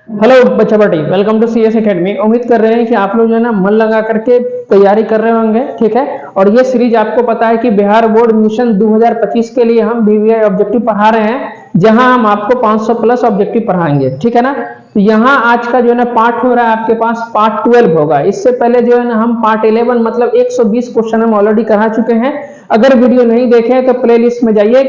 Hello बच्चा पार्टी, welcome to CS academy. उम्मीद कर रहे हैं कि आप लोग जो है ना मन लगा करके तैयारी कर रहे होंगे, ठीक है। और ये सीरीज आपको पता है कि बिहार बोर्ड मिशन 2025 के लिए हम बीवीआई ऑब्जेक्टिव पढ़ा रहे हैं, जहां हम आपको 500 प्लस ऑब्जेक्टिव पढ़ाएंगे, ठीक है ना। तो यहाँ आज का जो है ना पार्ट हो रहा है आपके पास पार्ट 12 होगा। इससे पहले जो है ना हम पार्ट 11 मतलब 120 क्वेश्चन हम ऑलरेडी करा चुके हैं। अगर वीडियो नहीं देखे तो प्लेलिस्ट में जाइए,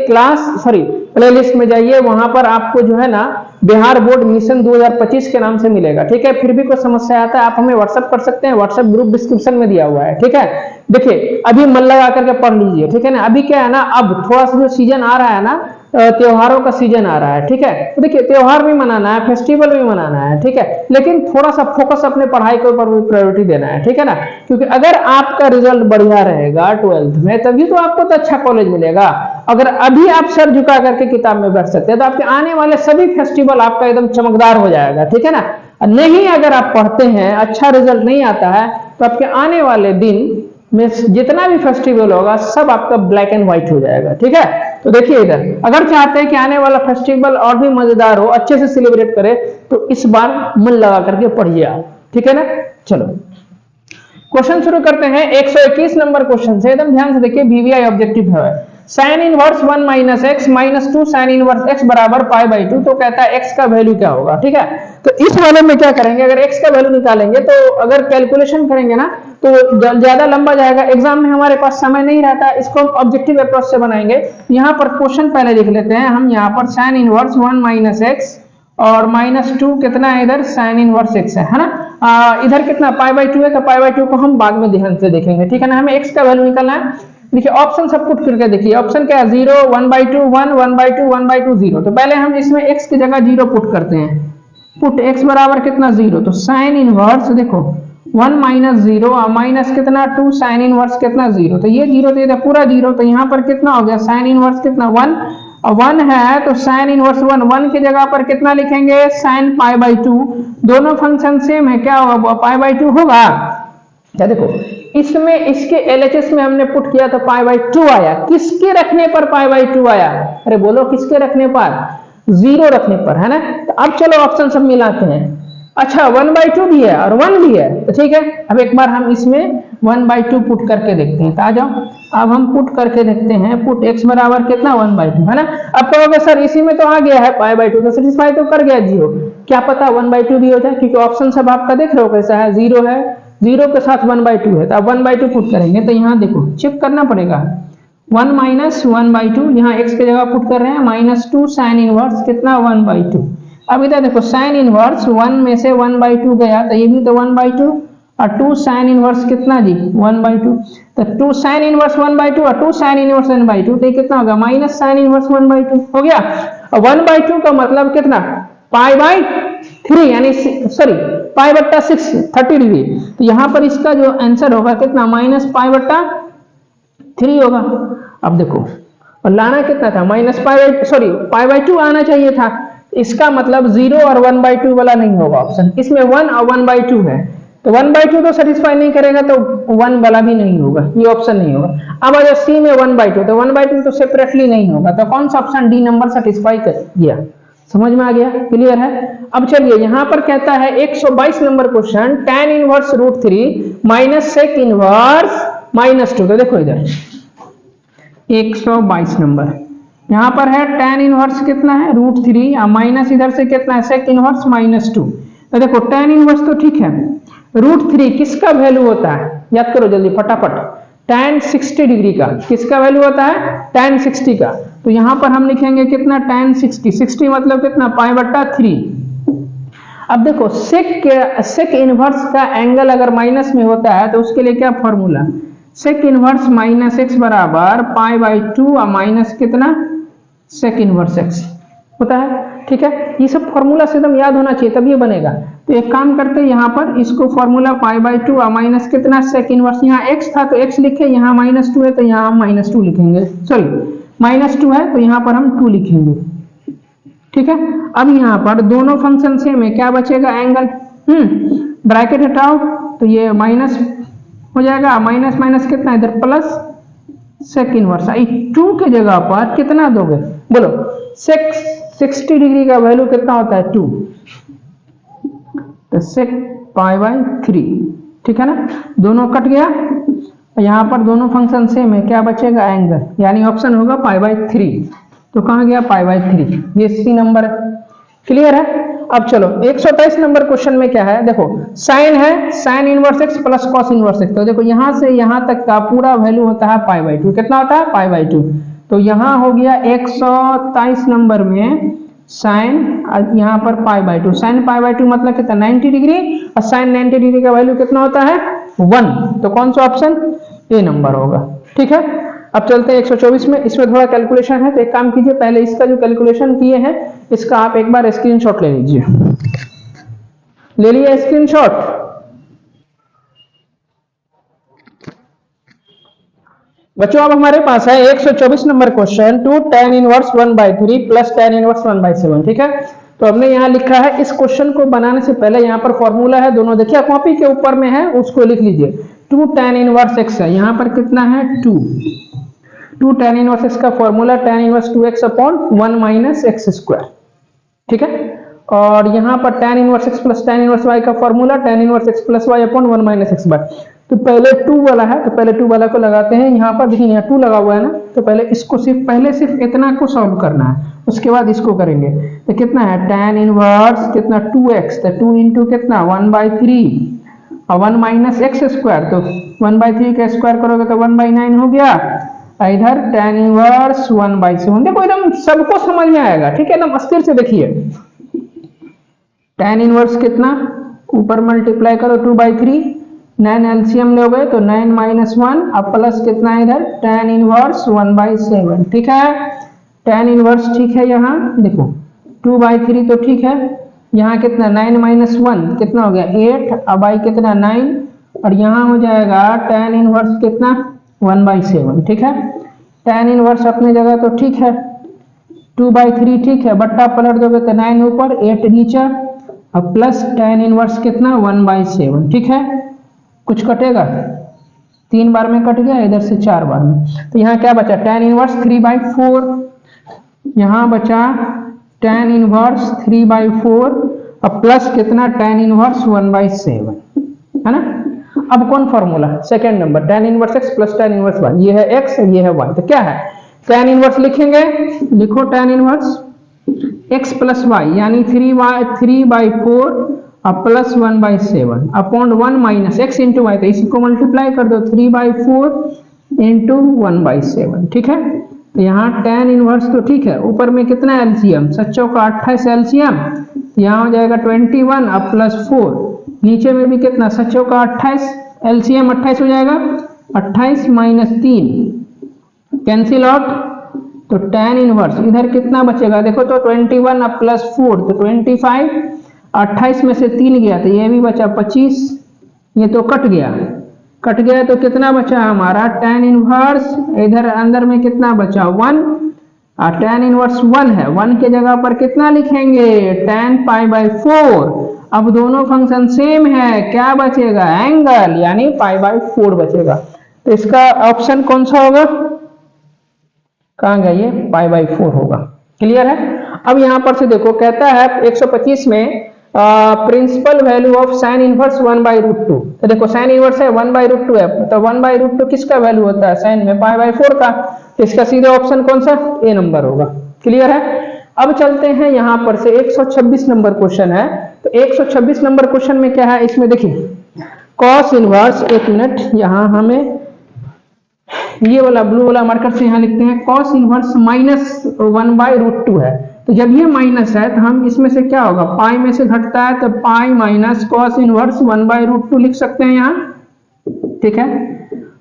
प्लेलिस्ट में जाइए, वहां पर आपको जो है ना बिहार बोर्ड मिशन 2025 के नाम से मिलेगा, ठीक है। फिर भी कोई समस्या आता है आप हमें व्हाट्सएप कर सकते हैं, व्हाट्सएप ग्रुप डिस्क्रिप्शन में दिया हुआ है, ठीक है। देखिए अभी मन लगा करके पढ़ लीजिए, ठीक है ना। अभी क्या है ना, अब थोड़ा सा जो सीजन आ रहा है ना, त्योहारों का सीजन आ रहा है, ठीक है। तो देखिए त्योहार भी मनाना है, फेस्टिवल भी मनाना है, ठीक है, लेकिन थोड़ा सा फोकस अपने पढ़ाई के ऊपर भी प्रायोरिटी देना है, ठीक है ना। क्योंकि अगर आपका रिजल्ट बढ़िया रहेगा 12th में, तभी तो आपको तो अच्छा कॉलेज मिलेगा। अगर अभी आप सर झुका करके किताब में बैठ सकते हैं तो आपके आने वाले सभी फेस्टिवल आपका एकदम चमकदार हो जाएगा, ठीक है ना। नहीं, अगर आप पढ़ते हैं, अच्छा रिजल्ट नहीं आता है, तो आपके आने वाले दिन में जितना भी फेस्टिवल होगा सब आपका ब्लैक एंड व्हाइट हो जाएगा, ठीक है। तो देखिए इधर, अगर चाहते हैं कि आने वाला फेस्टिवल और भी मजेदार हो, अच्छे से सेलिब्रेट करें, तो इस बार मन लगा करके पढ़िए आप, ठीक है ना। चलो क्वेश्चन शुरू करते हैं। 121 नंबर क्वेश्चन से एकदम ध्यान से देखिए, बीवीआई ऑब्जेक्टिव है। Sine inverse 1 minus x minus 2 sine inverse x बराबर पाई बाई 2। तो कहता है एक्स का वैल्यू क्या होगा, ठीक है। तो इस वाले में क्या करेंगे, अगर एक्स का वैल्यू निकालेंगे तो अगर कैलकुलेशन करेंगे ना तो ज्यादा लंबा जाएगा, एग्जाम में हमारे पास समय नहीं रहता, इसको हम ऑब्जेक्टिव अप्रोच से बनाएंगे। यहाँ पर क्वेश्चन पहले लिख लेते हैं हम, यहाँ पर साइन इनवर्स 1 माइनस एक्स और माइनस 2 कितना है इधर, साइन इनवर्स एक्स है ना। इधर कितना पाई बाई 2 है, तो पाई बाई 2 को हम बाद में ध्यान से देखेंगे, ठीक है ना। हमें एक्स का वैल्यू निकालना है। देखिए ऑप्शन सब पुट करके देखिए, ऑप्शन क्या है, 0 1/2 1 1/2 1/2 0। तो पहले हम इसमें x की जगह 0 पुट करते हैं। पुट x बराबर कितना 0, तो साइन इनवर्स देखो 1 माइनस 0 और माइनस कितना 2 साइन इनवर्स कितना 0। तो ये 0 तो ये पूरा 0, तो यहाँ पर कितना हो गया, साइन इनवर्स कितना 1 और 1 है, तो साइन इनवर्स 1 1 की जगह पर कितना लिखेंगे, साइन पाई बाई 2। दोनों फंक्शन सेम है, क्या होगा, पाई बाई 2 होगा। क्या देखो इसमें, इसके एलएचएस में हमने पुट किया तो पाई बाई 2 आया, किसके रखने पर पाई बाई 2 आया, अरे बोलो किसके रखने पर, 0 रखने पर, है ना। तो अब चलो ऑप्शन सब मिलाते हैं। अच्छा 1/2 भी है और 1 भी है, तो ठीक है। अब एक बार हम इसमें 1/2 पुट करके देखते हैं, तो आ जाओ अब हम पुट करके देखते हैं। पुट x बराबर कितना 1/2, है ना। अब कहोगे सर इसी में तो आ गया है पाई बाई 2, तो सेटिस्फाई तो कर गया 0, क्या पता 1/2 भी हो जाए, क्योंकि ऑप्शन सब आपका देख रहे हो कैसा है, 0 है, 0 के साथ 1/2 है, तो अब 1/2 पुट करेंगे तो यहाँ देखो चेक करना पड़ेगा, 1 माइनस 1/2, यहाँ x की जगह पुट कर रहे हैं, माइनस 2 साइन इनवर्स कितना 1/2। अब इधर देखो साइन इनवर्स 1 में से 1/2 गया, तो ये भी तो 1/2 और 2 साइन इनवर्स कितना जी 1/2। तो 2 साइन इनवर्स 1/2 और 2 साइन इनवर्स 1/2, तो ये कितना होगा, माइनस साइन इनवर्स 1/2 हो गया। और 1/2 का मतलब कितना, पाई बाई 3, यानी सॉरी पाई बट्टा 6 30 डिग्री। तो यहाँ पर इसका जो आंसर होगा कितना, माइनस पाई बट्टा 3 होगा। अब देखो और लाना कितना था, माइनस पाई बाई 2 आना चाहिए था। इसका मतलब 0 और 1/2 वाला नहीं होगा ऑप्शन, इसमें 1 और 1/2 है, तो 1/2 तो सेटिस्फाई नहीं करेगा, तो 1 वाला भी नहीं होगा, ये ऑप्शन नहीं होगा। अब अगर सी में 1/2, तो 1/2 तो सेपरेटली नहीं होगा, तो कौन सा ऑप्शन डी नंबर सेटिस्फाई कर गया, समझ में आ गया, क्लियर है। अब चलिए यहाँ पर कहता है 122 number question, tan inverse √3 minus sec inverse minus 2। तो देखो इधर 122 नंबर, यहाँ पर है tan इनवर्स कितना है √3 और माइनस इधर से कितना है सेक इनवर्स -2। तो देखो tan इनवर्स तो ठीक है, √3 किसका वैल्यू होता है, याद करो जल्दी फटाफट, tan 60 डिग्री का किसका वैल्यू होता है, tan 60 का। तो यहाँ पर हम लिखेंगे कितना tan 60 मतलब कितना पाई बट्टा 3। अब देखो सेक इनवर्स का एंगल अगर माइनस में होता है तो उसके लिए क्या formula, sec inverse minus X बराबर पाई बाई 2 और माइनस कितना सेक इनवर्स एक्स होता है, ठीक है। ये सब फॉर्मूला से एकदम याद होना चाहिए तब ये बनेगा। तो एक काम करते हैं, यहाँ पर इसको फॉर्मूला पाई बाई 2 और माइनस कितना सेक इनवर्स, यहाँ x था तो x लिखे, यहाँ -2 है तो यहाँ हम -2 लिखेंगे, सॉरी -2 है तो यहाँ पर हम 2 लिखेंगे, ठीक है। अब यहाँ पर दोनों फंक्शन सेम है, क्या बचेगा एंगल, ब्रैकेट हटाओ तो ये माइनस हो जाएगा, माइनस माइनस कितना इधर प्लस सेक इनवर्स, 2 के जगह पर कितना दोगे बोलो, सेक 60 डिग्री का वैल्यू कितना होता है 2, तो सेक पाई बाई 3, ठीक है ना, दोनों कट गया, यहाँ पर दोनों फंक्शन सेम है, क्या बचेगा एंगल, यानी ऑप्शन होगा पाई बाई 3। तो कहाँ गया पाई बाई 3, ये सी नंबर है। क्लियर है। अब चलो 128 नंबर क्वेश्चन में क्या है, देखो साइन है, sine inverse x plus cos inverse x, तो देखो यहां से यहां तक का पूरा वैल्यू होता है पाई बाई 2, कितना होता है पाई बाई 2। तो यहां हो गया 127 नंबर में साइन, यहाँ पर pi by 2, sine pi by 2 मतलब कितना 90 डिग्री, और साइन 90 डिग्री का वैल्यू कितना होता है 1, तो कौन सा ऑप्शन ए नंबर होगा। ठीक है। अब चलते हैं 124 में, इसमें थोड़ा कैलकुलेशन है, तो एक काम कीजिए, पहले इसका जो कैलकुलेशन किए हैं इसका आप एक बार स्क्रीनशॉट ले लीजिए। ले लिया स्क्रीनशॉट। बच्चों अब हमारे पास है 124 number question, 2 tan inverse 1/3 plus tan inverse 1/7, ठीक है। तो हमने यहाँ लिखा है, इस क्वेश्चन को बनाने से पहले यहाँ पर फॉर्मूला है, दोनों देखिए कॉपी के ऊपर में है, उसको लिख लीजिए। 2 tan इनवर्स x है, यहाँ पर कितना है 2 tan इनवर्स x का formula tan inverse 2x upon 1 minus X square, ठीक है। और यहाँ पर tan inverse x plus tan inverse y का formula tan inverse x plus y upon 1 minus X Y. तो पहले 2 वाला है, तो पहले 2 वाला को लगाते हैं, यहाँ पर देखिए यहाँ 2 लगा हुआ है ना, तो पहले इसको सिर्फ इतना को सॉल्व करना है, उसके बाद इसको करेंगे। तो कितना है tan इनवर्स कितना 2x, तो 2 इंटू कितना 1/3 और 1 माइनस एक्स स्क्वायर, तो 1/3 का स्क्वायर करोगे तो 1/9 हो गया। इधर tan इनवर्स 1/7, देखो एकदम सबको समझ में आएगा, ठीक है, एकदम अस्थिर से देखिए। tan इनवर्स कितना, ऊपर मल्टीप्लाई करो 2/3, 9 एलसीएम लोगे तो 9 माइनस 1, अब प्लस कितना है इधर tan इनवर्स 1/7, ठीक है। tan इनवर्स ठीक है, यहाँ देखो 2/3 तो ठीक है, यहाँ कितना 9 माइनस 1 कितना हो गया 8, अब आई कितना 9, और यहाँ हो जाएगा tan इनवर्स कितना 1/7, ठीक है। tan इनवर्स अपनी जगह तो ठीक है, 2/3 ठीक है, बट्टा पलट दोगे तो 9 ऊपर 8 नीचे, अब प्लस tan इनवर्स कितना 1/7, ठीक है। कुछ कटेगा, 3 बार में कट गया, इधर से 4 बार में, तो यहाँ क्या बचा tan इनवर्स 3/4, यहाँ बचा tan इनवर्स 3/4 और प्लस कितना tan इनवर्स 1/7, है ना। अब कौन formula, second number tan inverse x plus tan inverse y, ये है x ये है y, तो क्या है tan इनवर्स लिखेंगे, लिखो tan inverse x plus y यानी 3/4 और plus 1/7 upon 1 minus x into Y, तो इसी को मल्टीप्लाई कर दो 3/4 इंटू 1/7, ठीक है। तो यहाँ tan इनवर्स तो ठीक है, ऊपर में कितना एलसीएम, 7 का 28 एलसीएम, यहाँ हो जाएगा 21 अब प्लस 4, नीचे में भी कितना 7 का 28 एलसीएम 28 हो जाएगा, 28 माइनस 3 कैंसिल आउट, तो tan इनवर्स इधर कितना बचेगा देखो तो 21 अब प्लस 4 तो 25, 28 में से 3 गया तो ये भी बचा 25, ये तो कट गया तो कितना बचा हमारा tan इनवर्स, इधर अंदर में कितना बचा 1, और tan इनवर्स 1 है, 1 के जगह पर कितना लिखेंगे tan π/4, अब दोनों फंक्शन सेम है, क्या बचेगा एंगल, यानी π/4 बचेगा। तो इसका ऑप्शन कौन सा होगा, कहाँ गया ये π/4 होगा। क्लियर है। अब यहाँ पर से देखो कहता है 125 में principal value of sine inverse 1/√2, तो देखो साइन इनवर्स है 1/√2 है, तो 1/√2 किसका वैल्यू होता है साइन में π/4 का, तो इसका सीधे ऑप्शन कौन सा ए नंबर होगा। क्लियर है। अब चलते हैं यहाँ पर से 126 नंबर क्वेश्चन है, तो 126 नंबर क्वेश्चन में क्या है, इसमें देखिए कॉस इनवर्स, एक मिनट यहाँ हमें ये वाला ब्लू वाला मार्कर से यहाँ लिखते हैं कॉस इनवर्स माइनस 1/√2 है, तो जब ये माइनस है तो हम इसमें से क्या होगा पाई में से घटता है, तो पाई माइनस कॉस इनवर्स 1/√2 लिख सकते हैं यहाँ, ठीक है।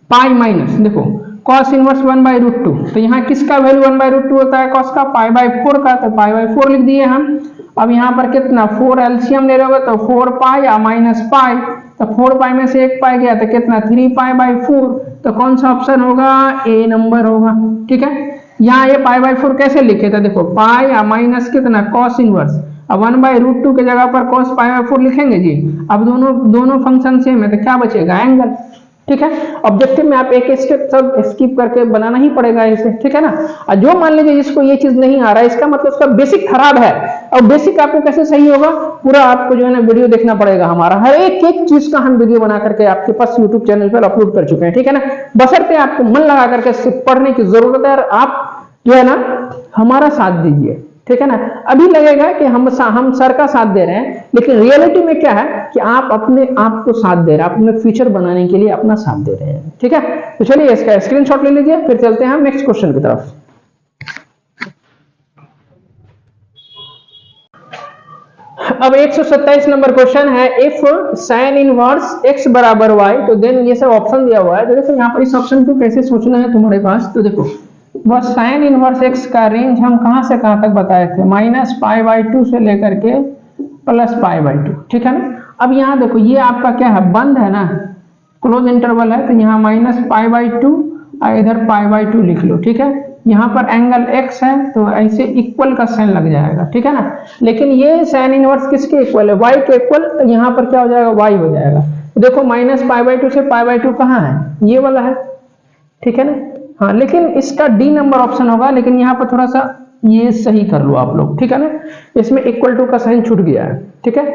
पाई माइनस देखो कॉस इनवर्स 1/√2, तो यहाँ किसका वैल्यू 1/√2 होता है कॉस का π/4 का, तो π/4 लिख दिए हम। अब यहाँ पर कितना 4 एलसीएम ले लोगे तो 4 पाई या माइनस पाई, तो 4 पाई में से 1 पाई गया तो कितना 3 π/4, तो कौन सा ऑप्शन होगा ए नंबर होगा, ठीक है। यहाँ ये π/4 कैसे लिखे थे, देखो पाई या माइनस कितना कॉस इनवर्स, अब 1/√2 के जगह पर cos π/4 लिखेंगे जी। अब दोनों फंक्शन सेम है तो क्या बचेगा एंगल, ठीक है। ऑब्जेक्टिव में आप एक स्टेप सब स्किप करके बनाना ही पड़ेगा इसे, ठीक है ना। और जो मान लीजिए जिसको ये चीज नहीं आ रहा है, इसका मतलब उसका बेसिक खराब है। और बेसिक आपको कैसे सही होगा, पूरा आपको जो है ना वीडियो देखना पड़ेगा हमारा, हर एक एक चीज का हम वीडियो बना करके आपके पास यूट्यूब चैनल पर अपलोड कर चुके हैं, ठीक है ना। बशर्ते आपको मन लगा करके पढ़ने की जरूरत है, और आप जो है ना हमारा साथ दीजिए, ठीक है ना। अभी लगेगा कि हम सर का साथ दे रहे हैं, लेकिन रियलिटी में क्या है कि आप अपने आप को साथ दे रहे हैं, अपने फ्यूचर बनाने के लिए अपना साथ दे रहे हैं, ठीक है। तो चलिए इसका स्क्रीनशॉट ले लीजिए, फिर चलते हैं हम नेक्स्ट क्वेश्चन की तरफ। अब 127 नंबर क्वेश्चन है, इफ साइन इनवर्स x बराबर y, तो देन ये सब ऑप्शन दिया हुआ है। तो देखो यहाँ पर इस ऑप्शन को कैसे सोचना है तुम्हारे पास, तो देखो वह साइन इनवर्स x का रेंज हम कहां से कहां तक बताए थे, -π/2 से लेकर के +π/2, ठीक है ना। अब यहाँ देखो ये आपका क्या है, बंद है ना, क्लोज इंटरवल है, तो यहाँ -π/2 और इधर π/2 लिख लो, ठीक है। यहाँ पर एंगल x है तो ऐसे इक्वल का साइन लग जाएगा, ठीक है ना। लेकिन ये साइन इनवर्स किसके इक्वल है, y के इक्वल, तो यहाँ पर क्या हो जाएगा, y हो जाएगा। तो देखो -π/2 से π/2 कहाँ है, ये वाला है, ठीक है ना। हाँ, लेकिन इसका डी नंबर ऑप्शन होगा, लेकिन यहाँ पर थोड़ा सा ये सही कर लो आप लोग, ठीक है ना। इसमें इक्वल टू का साइन छूट गया है, ठीक है।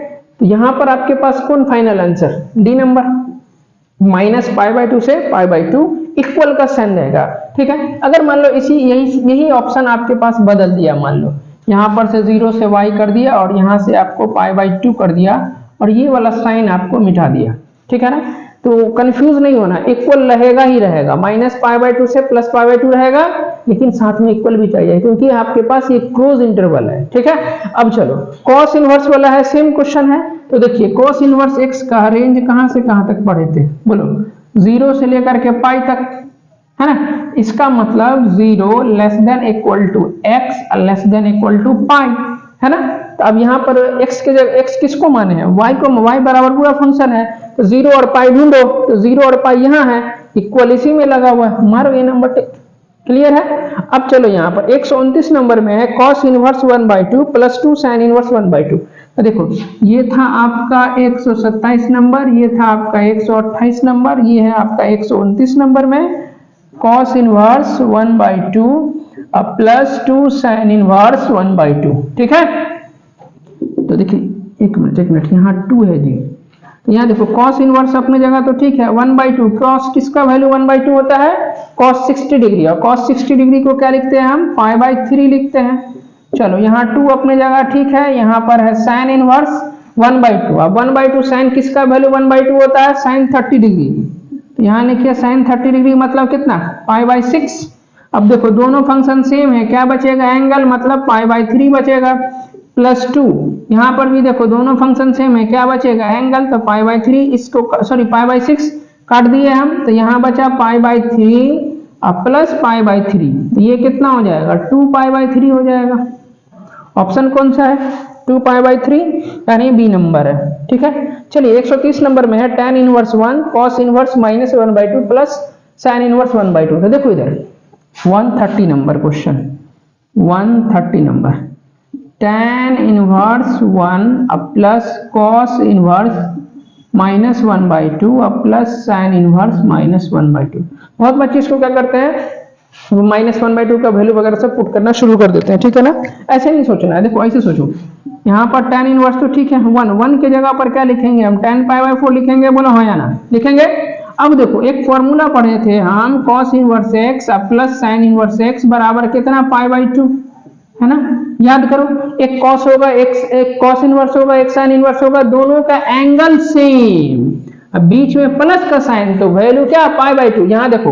तो यहाँ पर आपके पास कौन फाइनल आंसर, डी नंबर, -π/2 से π/2 इक्वल का साइन रहेगा, ठीक है। अगर मान लो यही ऑप्शन आपके पास बदल दिया, मान लो यहाँ पर से 0 से y कर दिया और यहाँ से आपको π/2 कर दिया और ये वाला साइन आपको मिटा दिया, ठीक है ना। तो कंफ्यूज नहीं होना, इक्वल रहेगा ही रहेगा, -π/2 से +π/2 रहेगा, लेकिन साथ में इक्वल भी चाहिए, क्योंकि आपके पास ये क्लोज इंटरवल है, ठीक है। अब चलो कॉस इनवर्स वाला है, सेम क्वेश्चन है। तो देखिए कॉस इनवर्स x का रेंज कहां से कहां तक पढ़े थे, बोलो 0 से लेकर के पाई तक, है ना। इसका मतलब 0 less than equal to x less than equal to pi, है ना। तो अब यहाँ पर x के जगह x किसको माने हैं, y को, y बराबर पूरा फंक्शन है, तो 0 और पाई ढूंढो, तो 0 और पाई यहाँ है, इक्वल इसी में लगा हुआ है, मारो ये नंबर, क्लियर है। अब चलो यहाँ पर 129 नंबर में है cos inverse 1/2 plus 2 sine inverse 1/2। तो देखो ये था आपका 127 नंबर, ये था आपका 128 नंबर, ये है आपका 129 नंबर में cos inverse 1/2 plus 2 sine inverse 1/2, ठीक है। तो देखिए एक मिनट यहाँ 2 है जी, तो यहाँ देखो cos इनवर्स अपने जगह तो ठीक है, 1/2, cos किसका वैल्यू 1/2 होता है, cos 60 डिग्री, और cos 60 डिग्री को क्या लिखते हैं हम, π/3 लिखते हैं। चलो यहाँ 2 अपने जगह ठीक है, यहाँ पर है साइन इनवर्स 1/2, अब 1/2 साइन किसका वैल्यू 1/2 होता है, साइन 30 डिग्री, तो यहाँ लिखिए साइन 30 डिग्री मतलब कितना, π/6। अब देखो दोनों फंक्शन सेम है, क्या बचेगा, एंगल, मतलब π/3 बचेगा, प्लस 2, यहाँ पर भी देखो दोनों फंक्शन सेम है, क्या बचेगा, एंगल, तो π/3, इसको सॉरी π/6 काट दिए हम, तो यहाँ बचा π/3 प्लस π/3, तो ये कितना हो जाएगा, 2π/3 हो जाएगा। ऑप्शन कौन सा है, 2π/3, यानी बी नंबर है, ठीक है। चलिए 130 नंबर में है tan inverse 1 cos inverse -1/2 plus sin inverse 1/2। तो देखो इधर 130 number question, 130 number, tan inverse 1 plus cos inverse -1/2 plus sin inverse -1/2। बहुत बच्चे इसको क्या करते हैं, -1/2 का वैल्यू वगैरह सब पुट करना शुरू कर देते हैं, ठीक है ना। ऐसे नहीं सोचना है, देखो ऐसे सोचो, यहाँ पर tan इनवर्स तो ठीक है, 1 के जगह पर क्या लिखेंगे हम, tan π/4 लिखेंगे, बोलो हाँ या ना, लिखेंगे। अब देखो एक फॉर्मूला पढ़े थे हम, cos inverse x plus sin inverse x बराबर कितना, π/2, है ना। याद करो, एक cos होगा, एक cos इनवर्स होगा, एक sin इनवर्स होगा, दोनों का एंगल सेम, अब बीच में प्लस का साइन, तो वैल्यू क्या, π/2। यहाँ देखो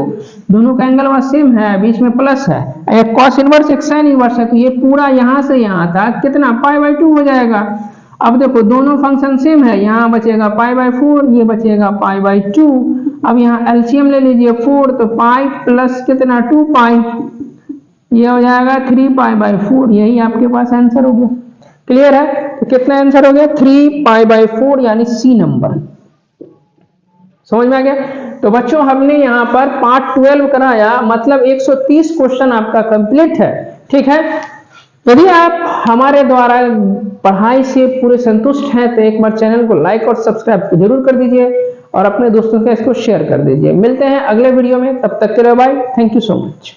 दोनों का एंगल वहां सेम है, बीच में प्लस है, एक cos इनवर्स एक sin इनवर्स है, तो ये पूरा यहाँ से यहाँ तक कितना, π/2 हो जाएगा। अब देखो दोनों फंक्शन सेम है, यहाँ बचेगा π/4, ये बचेगा π/2। अब यहाँ एलसीएम ले लीजिए 4, तो पाई प्लस कितना, 2π, ये हो जाएगा 3π/4, यही आपके पास आंसर हो गया, क्लियर है। तो कितना आंसर हो गया, 3π/4, यानी सी नंबर, समझ में आ गया। तो बच्चों हमने यहाँ पर पार्ट 12 कराया, मतलब 130 क्वेश्चन आपका कंप्लीट है, ठीक है। यदि आप हमारे द्वारा पढ़ाई से पूरे संतुष्ट हैं तो एक बार चैनल को लाइक और सब्सक्राइब जरूर कर दीजिए, और अपने दोस्तों के इसको शेयर कर दीजिए। मिलते हैं अगले वीडियो में, तब तक के लिए bye, thank you so much.